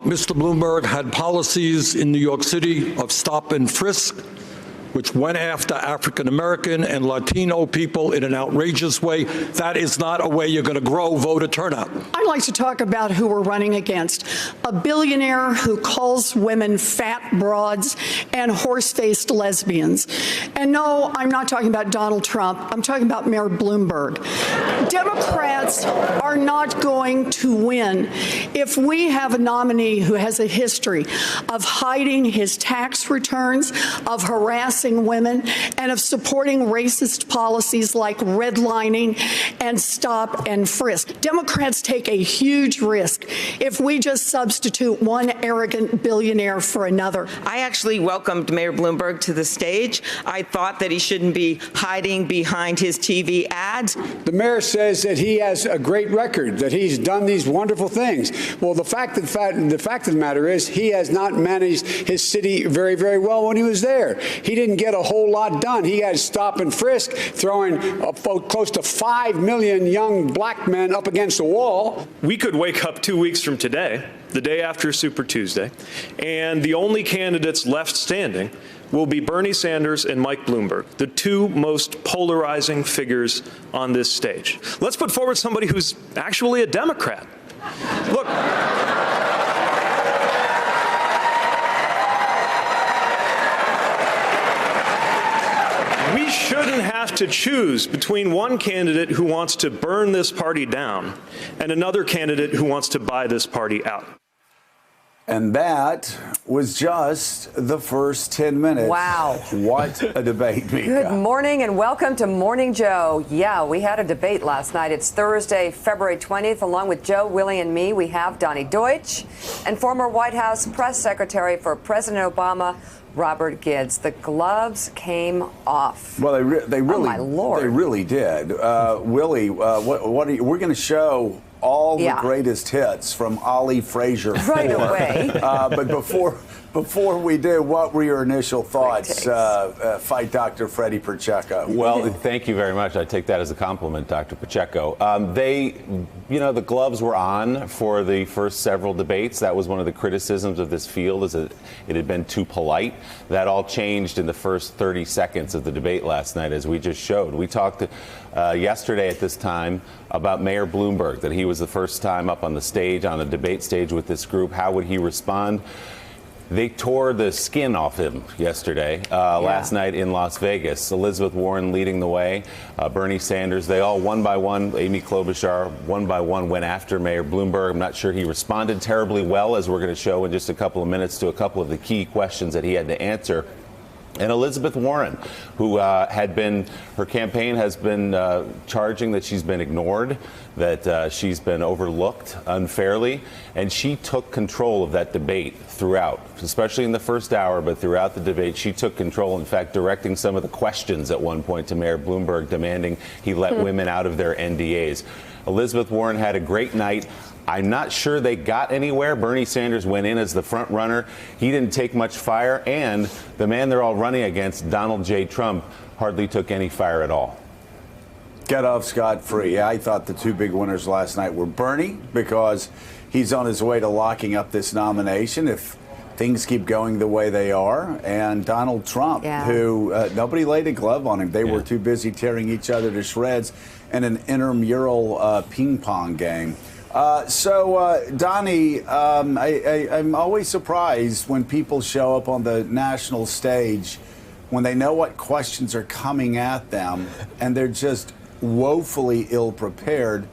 Mr. Bloomberg had policies in New York City of stop and frisk, which went after African American and Latino people in an outrageous way. That is not a way you're going to grow voter turnout. I'd like to talk about who we're running against. A billionaire who calls women fat broads and horse-faced lesbians. And no, I'm not talking about Donald Trump. I'm talking about Mayor Bloomberg. Democrats are not going to win if we have a nominee who has a history of hiding his tax returns, of harassing women, and of supporting racist policies like redlining and stop and frisk. Democrats take a huge risk if we just substitute one arrogant billionaire for another. I actually welcomed Mayor Bloomberg to the stage. I thought that he shouldn't be hiding behind his TV ads. The mayor says that he has a great record, that he's done these wonderful things. Well, the fact of the matter is he has not managed his city very, very well when he was there. He didn't get a whole lot done. He had stop and frisk, throwing close to 5 million young black men up against the wall. We could wake up 2 weeks from today, the day after Super Tuesday, and the only candidates left standing will be Bernie Sanders and Mike Bloomberg, the two most polarizing figures on this stage. Let's put forward somebody who's actually a Democrat. Look. We shouldn't have to choose between one candidate who wants to burn this party down and another candidate who wants to buy this party out. And that was just the first 10 minutes. Wow. What a debate, Mika. Good morning and welcome to Morning Joe. Yeah, we had a debate last night. It's Thursday, February 20th. Along with Joe, Willie, and me, we have Donnie Deutsch and former White House press secretary for President Obama, Robert Gibbs. The gloves came off. Well, they really, oh my Lord. They really did. Willie, what are you, we're going to show all the greatest hits from Ali Frazier right away. But before we do, what were your initial thoughts? Fight Dr. Freddie Pacheco. Well, thank you very much. I take that as a compliment, Dr. Pacheco. The gloves were on for the first several debates. That was one of the criticisms of this field, is that it had been too polite. That all changed in the first 30 seconds of the debate last night, as we just showed. We talked yesterday at this time about Mayor Bloomberg, that he was the first time up on the stage, on the debate stage with this group. How would he respond? They tore the skin off him yesterday, last night in Las Vegas. Elizabeth Warren leading the way, Bernie Sanders, they all one by one, Amy Klobuchar, one by one went after Mayor Bloomberg. I'm not sure he responded terribly well, as we're going to show in just a couple of minutes, to a couple of the key questions that he had to answer. And Elizabeth Warren, who her campaign has been charging that she's been ignored, that she's been overlooked unfairly, and she took control of that debate throughout, especially in the first hour, but throughout the debate, she took control, in fact, directing some of the questions at one point to Mayor Bloomberg, demanding he let women out of their NDAs. Elizabeth Warren had a great night. I'm not sure they got anywhere. Bernie Sanders went in as the front runner. He didn't take much fire. And the man they're all running against, Donald J. Trump, hardly took any fire at all. Get off scot-free. Yeah, I thought the two big winners last night were Bernie, because he's on his way to locking up this nomination if things keep going the way they are, and Donald Trump, who nobody laid a glove on him. They were too busy tearing each other to shreds in an intramural ping pong game. Donnie, I'm always surprised when people show up on the national stage when they know what questions are coming at them and they're just woefully ill-prepared.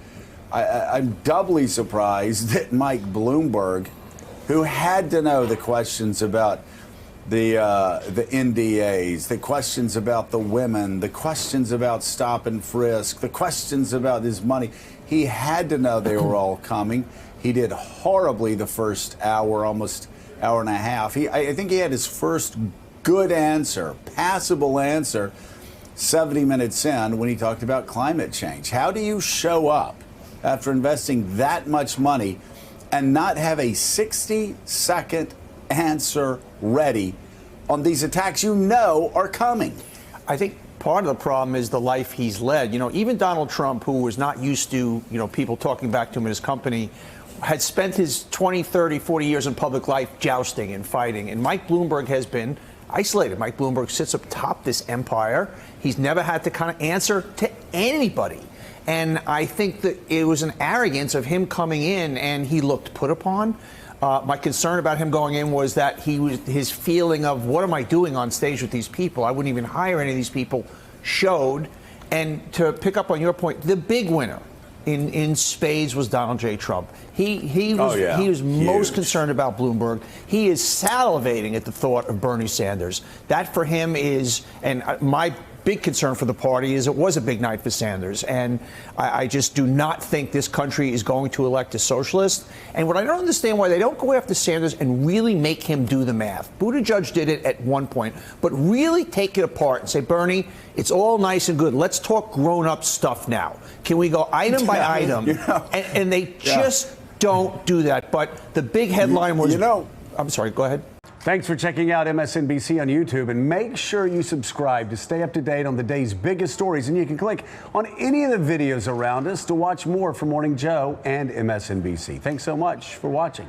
I'm doubly surprised that Mike Bloomberg, who had to know the questions about the NDAs, the questions about the women, the questions about stop and frisk, the questions about his money, he had to know they were all coming. He did horribly the first hour, almost hour and a half. I think he had his first good answer, passable answer, 70 minutes in, when he talked about climate change. How do you show up after investing that much money and not have a 60-second answer ready on these attacks you know are coming? I think part of the problem is the life he's led. You know, even Donald Trump, who was not used to, people talking back to him in his company, had spent his 20, 30, 40 years in public life jousting and fighting. And Mike Bloomberg has been isolated. Mike Bloomberg sits up top this empire. He's never had to kind of answer to anybody. And I think that it was an arrogance of him coming in, and he looked put upon. My concern about him going in was that his feeling of, what am I doing on stage with these people? I wouldn't even hire any of these people, showed. And to pick up on your point, the big winner in spades was Donald J. Trump. He was most concerned about Bloomberg. He is salivating at the thought of Bernie Sanders. That for him is, and my big concern for the party is, it was a big night for Sanders. And I just do not think this country is going to elect a socialist. And what I don't understand, why they don't go after Sanders and really make him do the math. Buttigieg did it at one point, but really take it apart and say, Bernie, it's all nice and good. Let's talk grown-up stuff now. Can we go item by item? And they just don't do that. But the big headline was, I'm sorry, go ahead. Thanks for checking out MSNBC on YouTube, and make sure you subscribe to stay up to date on the day's biggest stories. And you can click on any of the videos around us to watch more from Morning Joe and MSNBC. Thanks so much for watching.